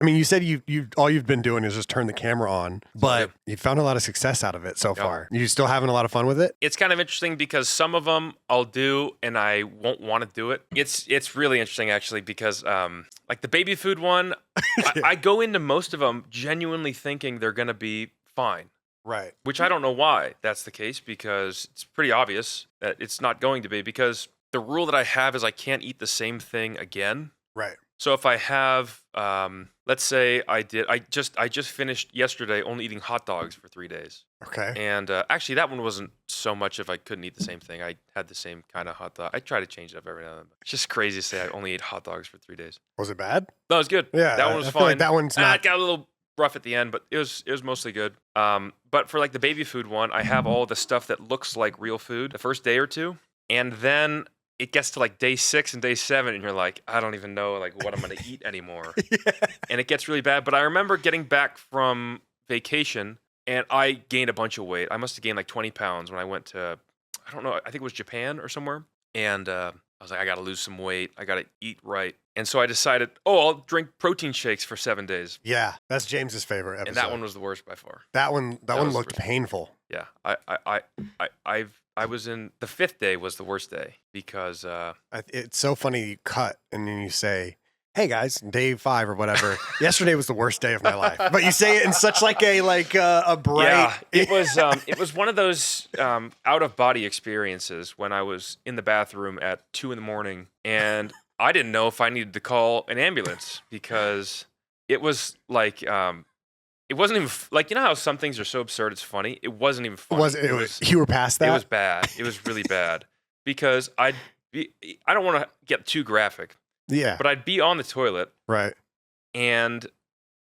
I mean, you said you all you've been doing is just turn the camera on, but Yep. you found a lot of success out of it so far. You still having a lot of fun with it? It's kind of interesting because some of them I'll do and I won't want to do it. It's really interesting actually because like the baby food one, I go into most of them genuinely thinking they're gonna be fine. Right. Which I don't know why that's the case because it's pretty obvious that it's not going to be because the rule that I have is I can't eat the same thing again. Right. So if I have, let's say I just finished yesterday only eating hot dogs for 3 days. Okay. And actually that one wasn't so much if I couldn't eat the same thing. I had the same kind of hot dog. I try to change it up every now and then. It's just crazy to say I only ate hot dogs for 3 days. Was it bad? No, it was good. Yeah. That one was I fine. feel like that one's not. It got a little rough at the end, but it was mostly good. But for like the baby food one, I have all the stuff that looks like real food the first day or two, and then it gets to like day 6 and day 7, and you're like, I don't even know like what I'm gonna eat anymore, and it gets really bad. But I remember getting back from vacation, and I gained a bunch of weight. I must have gained like 20 pounds when I went to, I don't know, I think it was Japan or somewhere, and I was like, I gotta lose some weight. I gotta eat right. And so I decided, I'll drink protein shakes for 7 days. Yeah, that's James's favorite episode. And that one was the worst by far. That one was looked the painful. Yeah, I was in the 5th day was the worst day because It's so funny you cut and then you say, "Hey guys, day 5 or whatever. Yesterday was the worst day of my life." But you say it in such like a bright. yeah, it was one of those out of body experiences when I was in the bathroom at 2 a.m. and I didn't know if I needed to call an ambulance because it was like it wasn't even like, you know how some things are so absurd it's funny. It wasn't even funny. It was you were past that. It was bad. It was really bad because I don't want to get too graphic. Yeah. But I'd be on the toilet Right. and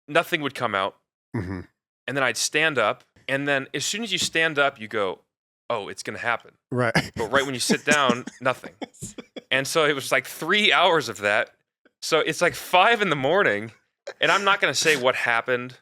nothing would come out. Mm-hmm. And then I'd stand up. And then as soon as you stand up, you go, oh, it's going to happen. Right. But right when you sit down, nothing. And so it was like 3 hours of that. So it's like 5 a.m. And I'm not going to say what happened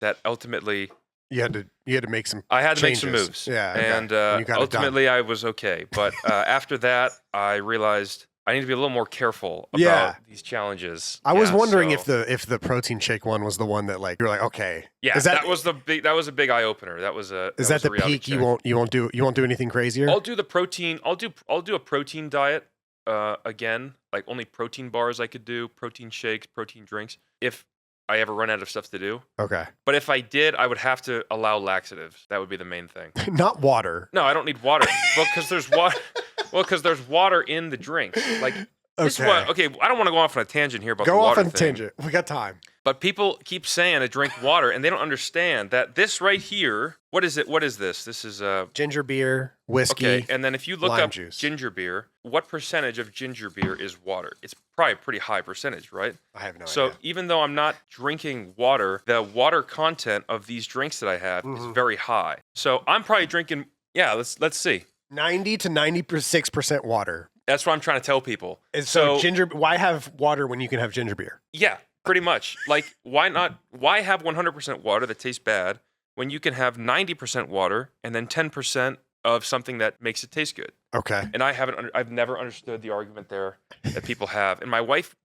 that ultimately You had to make some. I had to make some changes. moves. Yeah. Okay. And you got it done. ultimately I was okay. But after that, I realized I need to be a little more careful about these challenges. I was wondering so- if the protein shake one was the one that like you're like, okay. Yeah, Is that was a big eye opener. That was a Is that the reality peak? check. You won't do anything crazier? I'll do the protein. I'll do a protein diet again, like only protein bars I could do, protein shakes, protein drinks if I ever run out of stuff to do. Okay. But if I did, I would have to allow laxatives. That would be the main thing. Not water. No, I don't need water. Well, because there's water. Well, because there's water in the drinks. Like this is what. Okay, I don't want to go off on a tangent here about the Go water off on a thing. tangent. We got time. But people keep saying to drink water, and they don't understand that this right here. What is it? What is this? This is Ginger beer, whiskey. Okay, and then if you look lime up juice. ginger beer, what percentage of ginger beer is water? It's probably a pretty high percentage, right? I have no So idea. even though I'm not drinking water, the water content of these drinks that I have is very high. So I'm probably drinking. Yeah, let's see. 90 to 96% water. That's what I'm trying to tell people. And so ginger. Why have water when you can have ginger beer? Yeah, pretty much. Like, why not? Why have 100% water that tastes bad when you can have 90% water and then 10% of something that makes it taste good? Okay. And I've never understood the argument there that people have. And my wife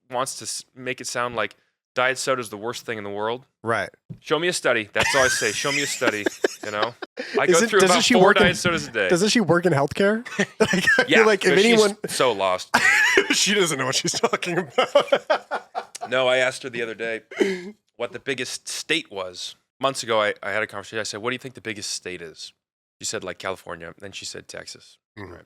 wants to make it sound like diet soda is the worst thing in the world. Right. Show me a study. That's all I say. Show me a study. You know, I Is go it- through doesn't about she 4 work in- diet sodas a day. Doesn't she work in healthcare? Like, I Yeah, feel like if but she's anyone, so lost. she doesn't know what she's talking about. No, I asked her the other day what the biggest state was. Months ago, I had a conversation. I said, "What do you think the biggest state is?" She said, "Like California." Then she said, "Texas." Mhm. Right.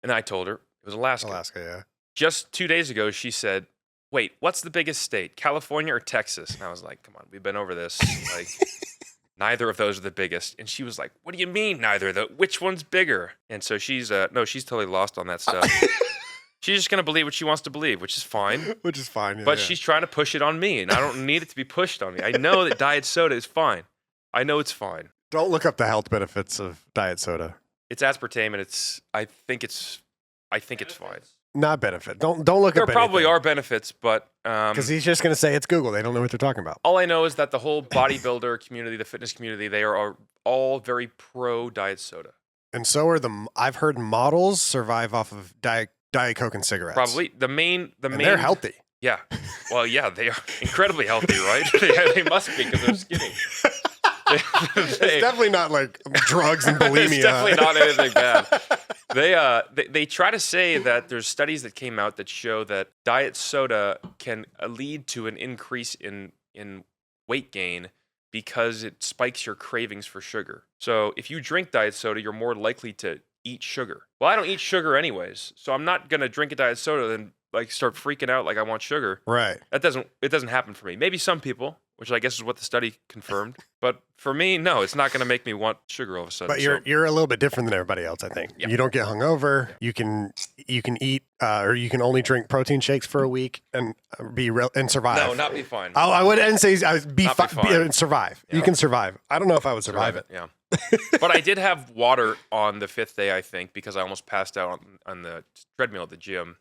And I told her it was Alaska. Alaska, yeah. Just 2 days ago, she said, "Wait, what's the biggest state, California or Texas?" And I was like, "Come on, we've been over this. Like, neither of those are the biggest." And she was like, "What do you mean neither? Which one's bigger?" And so she's totally lost on that stuff. She's just gonna believe what she wants to believe, which is fine. Which is fine. Yeah, But yeah. she's trying to push it on me, and I don't need it to be pushed on me. I know that diet soda is fine. I know it's fine. Don't look up the health benefits of diet soda. It's aspartame, and I think it's fine. Not benefit. Don't look There up probably are benefits, but because he's just gonna say it's Google. They don't know what they're talking about. all I know is that the whole bodybuilder community, the fitness community, they are all very pro diet soda. And so are I've heard models survive off of Diet Coke and cigarettes. Probably the main And they're healthy. Yeah. Well, yeah, they are incredibly healthy, right? they must be because they're skinny. It's definitely not like drugs and bulimia. It's definitely not anything bad. They try to say that there's studies that came out that show that diet soda can lead to an increase in weight gain because it spikes your cravings for sugar. So if you drink diet soda, you're more likely to eat sugar. Well, I don't eat sugar anyways, so I'm not gonna drink a diet soda then like start freaking out like I want sugar. Right. It doesn't happen for me. Maybe some people, which I guess is what the study confirmed. But for me, no, it's not going to make me want sugar all of a sudden. But you're a little bit different than everybody else, I think. Yeah. You don't get hungover. You can eat or you can only drink protein shakes for a week and and survive. No, not be fine. I wouldn't say be Not be fine. survive. Yeah. You can survive. I don't know if I would survive it. Yeah. But I did have water on the 5th day, I think, because I almost passed out on the treadmill at the gym.